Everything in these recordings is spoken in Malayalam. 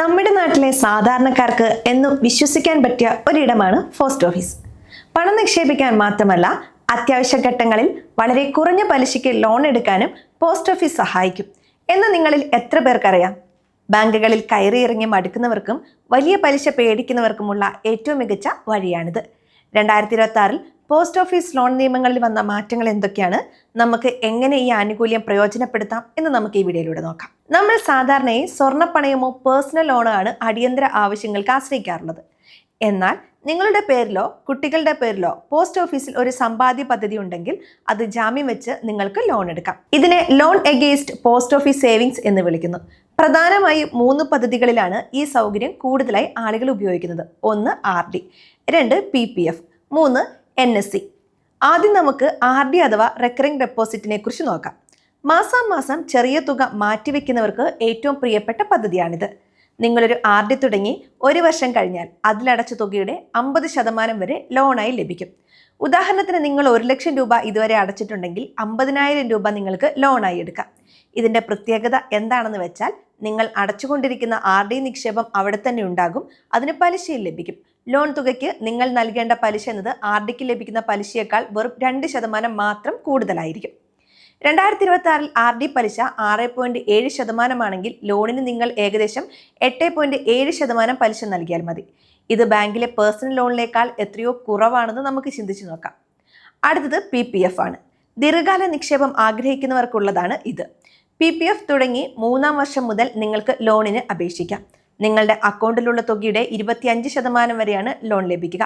നമ്മുടെ നാട്ടിലെ സാധാരണക്കാർക്ക് എന്നും വിശ്വസിക്കാൻ പറ്റിയ ഒരിടമാണ് പോസ്റ്റ് ഓഫീസ്. പണം നിക്ഷേപിക്കാൻ മാത്രമല്ല, അത്യാവശ്യ ഘട്ടങ്ങളിൽ വളരെ കുറഞ്ഞ പലിശയ്ക്ക് ലോൺ എടുക്കാനും പോസ്റ്റ് ഓഫീസ് സഹായിക്കും എന്ന് നിങ്ങളിൽ എത്ര പേർക്കറിയാം? ബാങ്കുകളിൽ കയറിയിറങ്ങി മടുക്കുന്നവർക്കും വലിയ പലിശ പേടിക്കുന്നവർക്കുമുള്ള ഏറ്റവും മികച്ച വഴിയാണിത്. 2026-ൽ പോസ്റ്റ് ഓഫീസ് ലോൺ നിയമങ്ങളിൽ വന്ന മാറ്റങ്ങൾ എന്തൊക്കെയാണ്, നമുക്ക് എങ്ങനെ ഈ ആനുകൂല്യം പ്രയോജനപ്പെടുത്താം എന്ന് നമുക്ക് ഈ വീഡിയോയിലൂടെ നോക്കാം. നമ്മൾ സാധാരണയായി സ്വർണ്ണപ്പണയമോ പേഴ്സണൽ ലോണോ ആണ് അടിയന്തര ആവശ്യങ്ങൾക്ക് ആശ്രയിക്കാറുള്ളത്. എന്നാൽ നിങ്ങളുടെ പേരിലോ കുട്ടികളുടെ പേരിലോ പോസ്റ്റ് ഓഫീസിൽ ഒരു സമ്പാദ്യ പദ്ധതി ഉണ്ടെങ്കിൽ അത് ജാമ്യം വെച്ച് നിങ്ങൾക്ക് ലോൺ എടുക്കാം. ഇതിനെ loan against post office savings എന്ന് വിളിക്കുന്നു. പ്രധാനമായും 3 പദ്ധതികളിലാണ് ഈ സൗകര്യം കൂടുതലായി ആളുകൾ ഉപയോഗിക്കുന്നത്. 1 RD, 2 PPF, 3 NSC. ആദ്യം നമുക്ക് RD അഥവാ റെക്കറിംഗ് ഡെപ്പോസിറ്റിനെ കുറിച്ച് നോക്കാം. മാസാമാസം ചെറിയ തുക മാറ്റിവെക്കുന്നവർക്ക് ഏറ്റവും പ്രിയപ്പെട്ട പദ്ധതിയാണിത്. നിങ്ങളൊരു RD തുടങ്ങി 1 വർഷം കഴിഞ്ഞാൽ അതിലടച്ച തുകയുടെ 50% വരെ ലോണായി ലഭിക്കും. ഉദാഹരണത്തിന് നിങ്ങൾ 1 ലക്ഷം രൂപ ഇതുവരെ അടച്ചിട്ടുണ്ടെങ്കിൽ 50,000 രൂപ നിങ്ങൾക്ക് ലോണായി എടുക്കാം. ഇതിന്റെ പ്രത്യേകത എന്താണെന്ന് വെച്ചാൽ, നിങ്ങൾ അടച്ചുകൊണ്ടിരിക്കുന്ന RD നിക്ഷേപം അവിടെ തന്നെ ഉണ്ടാകും, അതിന് പലിശയും ലഭിക്കും. ലോൺ തുകയ്ക്ക് നിങ്ങൾ നൽകേണ്ട പലിശ എന്നത് RDക്ക് ലഭിക്കുന്ന പലിശയേക്കാൾ വെറും 2% മാത്രം കൂടുതലായിരിക്കും. 2026-ൽ RD പലിശ 6.7% ആണെങ്കിൽ ലോണിന് നിങ്ങൾ ഏകദേശം 8.7% പലിശ നൽകിയാൽ മതി. ഇത് ബാങ്കിലെ പേഴ്സണൽ ലോണിനേക്കാൾ എത്രയോ കുറവാണെന്ന് നമുക്ക് ചിന്തിച്ചു നോക്കാം. അടുത്തത് PPF ആണ്. ദീർഘകാല നിക്ഷേപം ആഗ്രഹിക്കുന്നവർക്കുള്ളതാണ് ഇത്. PPF തുടങ്ങി 3-ാം വർഷം മുതൽ നിങ്ങൾക്ക് ലോണിന് അപേക്ഷിക്കാം. നിങ്ങളുടെ അക്കൗണ്ടിലുള്ള തുകയുടെ 25% വരെയാണ് ലോൺ ലഭിക്കുക.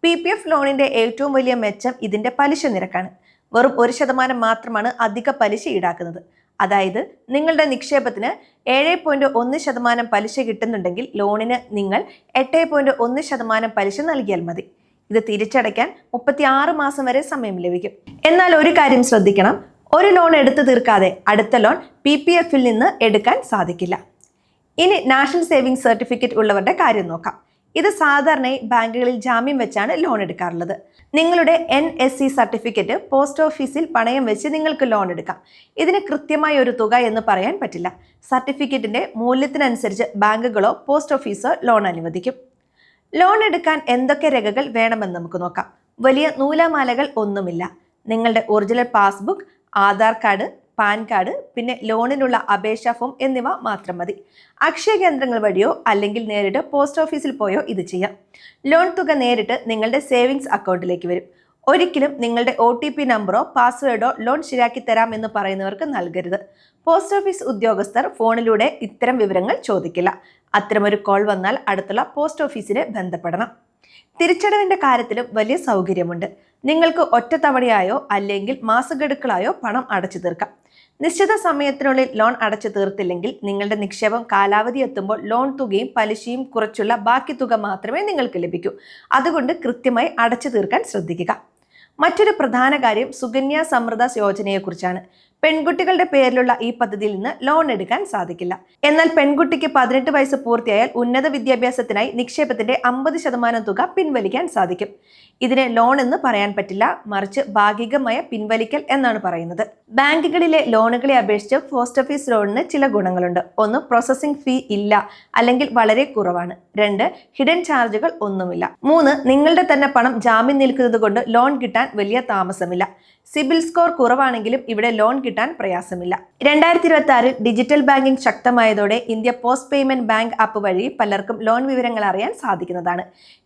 PPF ലോണിന്റെ ഏറ്റവും വലിയ മെച്ചം ഇതിന്റെ പലിശ നിരക്കാണ്. വെറും 1% മാത്രമാണ് അധിക പലിശ ഈടാക്കുന്നത്. അതായത് നിങ്ങളുടെ നിക്ഷേപത്തിന് 7.1% പലിശ കിട്ടുന്നുണ്ടെങ്കിൽ ലോണിന് നിങ്ങൾ 8.1% പലിശ നൽകിയാൽ മതി. ഇത് തിരിച്ചടയ്ക്കാൻ 36 മാസം വരെ സമയം ലഭിക്കും. എന്നാൽ ഒരു കാര്യം ശ്രദ്ധിക്കണം, ഒരു ലോൺ എടുത്തു തീർക്കാതെ അടുത്ത ലോൺ PPF-ൽ നിന്ന് എടുക്കാൻ സാധിക്കില്ല. ഇനി നാഷണൽ സേവിംഗ് സർട്ടിഫിക്കറ്റ് ഉള്ളവരുടെ കാര്യം നോക്കാം. ഇത് സാധാരണയായി ബാങ്കുകളിൽ ജാമ്യം വെച്ചാണ് ലോൺ എടുക്കാറുള്ളത്. നിങ്ങളുടെ NSC സർട്ടിഫിക്കറ്റ് പോസ്റ്റ് ഓഫീസിൽ പണയം വെച്ച് നിങ്ങൾക്ക് ലോൺ എടുക്കാം. ഇതിന് കൃത്യമായ ഒരു തുക എന്ന് പറയാൻ പറ്റില്ല. സർട്ടിഫിക്കറ്റിന്റെ മൂല്യത്തിനനുസരിച്ച് ബാങ്കുകളോ പോസ്റ്റ് ഓഫീസോ ലോൺ അനുവദിക്കും. ലോൺ എടുക്കാൻ എന്തൊക്കെ രേഖകൾ വേണമെന്ന് നമുക്ക് നോക്കാം. വലിയ നൂലാമാലകൾ ഒന്നുമില്ല. നിങ്ങളുടെ original passbook, Aadhaar card, pan card, പിന്നെ ലോണിനുള്ള അപേക്ഷാ ഫോം എന്നിവ മാത്രം മതി. അക്ഷയ കേന്ദ്രങ്ങൾ വഴിയോ അല്ലെങ്കിൽ നേരിട്ട് പോസ്റ്റ് ഓഫീസിൽ പോയോ ഇത് ചെയ്യാം. ലോൺ തുക നേരിട്ട് നിങ്ങളുടെ സേവിങ്സ് അക്കൗണ്ടിലേക്ക് വരും. ഒരിക്കലും നിങ്ങളുടെ OTP നമ്പറോ പാസ്വേഡോ ലോൺ ശരിയാക്കി തരാം എന്ന് പറയുന്നവർക്ക് നൽകരുത്. പോസ്റ്റ് ഓഫീസ് ഉദ്യോഗസ്ഥർ ഫോണിലൂടെ ഇത്തരം വിവരങ്ങൾ ചോദിക്കില്ല. അത്തരമൊരു കോൾ വന്നാൽ അടുത്തുള്ള പോസ്റ്റ് ഓഫീസിനെ ബന്ധപ്പെടണം. തിരിച്ചടവിന്റെ കാര്യത്തിലും വലിയ സൗകര്യമുണ്ട്. നിങ്ങൾക്ക് ഒറ്റത്തവണയായോ അല്ലെങ്കിൽ മാസഗഡുക്കളായോ പണം അടച്ചു തീർക്കാം. നിശ്ചിത സമയത്തിനുള്ളിൽ ലോൺ അടച്ചു തീർത്തില്ലെങ്കിൽ നിങ്ങളുടെ നിക്ഷേപം കാലാവധി എത്തുമ്പോൾ ലോൺ തുകയും പലിശയും കുറച്ചുള്ള ബാക്കി തുക മാത്രമേ നിങ്ങൾക്ക് ലഭിക്കൂ. അതുകൊണ്ട് കൃത്യമായി അടച്ചു തീർക്കാൻ ശ്രദ്ധിക്കുക. മറ്റൊരു പ്രധാന കാര്യം സുകന്യ സമൃദ്ധ യോജനയെക്കുറിച്ചാണ്. പെൺകുട്ടികളുടെ പേരിലുള്ള ഈ പദ്ധതിയിൽ നിന്ന് ലോൺ എടുക്കാൻ സാധിക്കില്ല. എന്നാൽ പെൺകുട്ടിക്ക് 18 വയസ്സ് പൂർത്തിയായാൽ ഉന്നത വിദ്യാഭ്യാസത്തിനായി നിക്ഷേപത്തിന്റെ 50% തുക പിൻവലിക്കാൻ സാധിക്കും. ഇതിനെ ലോൺ എന്ന് പറയാൻ പറ്റില്ല, മറിച്ച് ഭാഗികമായ പിൻവലിക്കൽ എന്നാണ് പറയുന്നത്. ബാങ്കുകളിലെ ലോണുകളെ അപേക്ഷിച്ച് പോസ്റ്റ് ഓഫീസ് ലോണിന് ചില ഗുണങ്ങളുണ്ട്. 1, പ്രോസസ്സിംഗ് ഫീ ഇല്ല അല്ലെങ്കിൽ വളരെ കുറവാണ്. 2, ഹിഡൻ ചാർജുകൾ ഒന്നുമില്ല. 3, നിങ്ങളുടെ തന്നെ പണം ജാമ്യം നിൽക്കുന്നത് കൊണ്ട് ലോൺ കിട്ടാൻ വലിയ താമസമില്ല. സിബിൽ സ്കോർ കുറവാണെങ്കിലും ഇവിടെ ലോൺ കിട്ടാൻ പ്രയാസമില്ല. 2026-ൽ ഡിജിറ്റൽ ബാങ്കിംഗ് ശക്തമായതോടെ India post payment bank app വഴി പലർക്കും ലോൺ വിവരങ്ങൾ അറിയാൻ സാധിക്കുന്നതാണ്.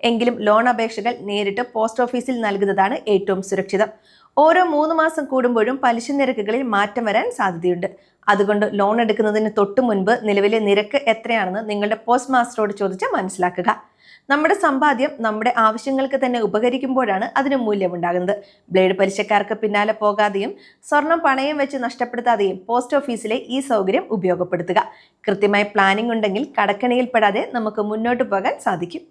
എങ്കിലും ലോൺ അപേക്ഷകൾ നേരിട്ട് പോസ്റ്റ് ഓഫീസിൽ നൽകുന്നതാണ് ഏറ്റവും സുരക്ഷിതം. ഓരോ 3 മാസം കൂടുമ്പോഴും പലിശ നിരക്കുകളിൽ മാറ്റം വരാൻ സാധ്യതയുണ്ട്. അതുകൊണ്ട് ലോൺ എടുക്കുന്നതിന് തൊട്ടു മുൻപ് നിലവിലെ നിരക്ക് എത്രയാണെന്ന് നിങ്ങളുടെ പോസ്റ്റ് മാസ്റ്ററോട് ചോദിച്ച് മനസ്സിലാക്കുക. നമ്മുടെ സമ്പാദ്യം നമ്മുടെ ആവശ്യങ്ങൾക്ക് തന്നെ ഉപകരിക്കുമ്പോഴാണ് അതിന് മൂല്യമുണ്ടാകുന്നത്. ബ്ലേഡ് പലിശക്കാർക്ക് പിന്നാലെ പോകാതെയും സ്വർണം പണയം വെച്ച് നഷ്ടപ്പെടുത്താതെയും പോസ്റ്റ് ഓഫീസിലെ ഈ സൗകര്യം ഉപയോഗപ്പെടുത്തുക. കൃത്യമായി പ്ലാനിംഗ് ഉണ്ടെങ്കിൽ കടക്കണിയിൽപ്പെടാതെ നമുക്ക് മുന്നോട്ട് പോകാൻ സാധിക്കും.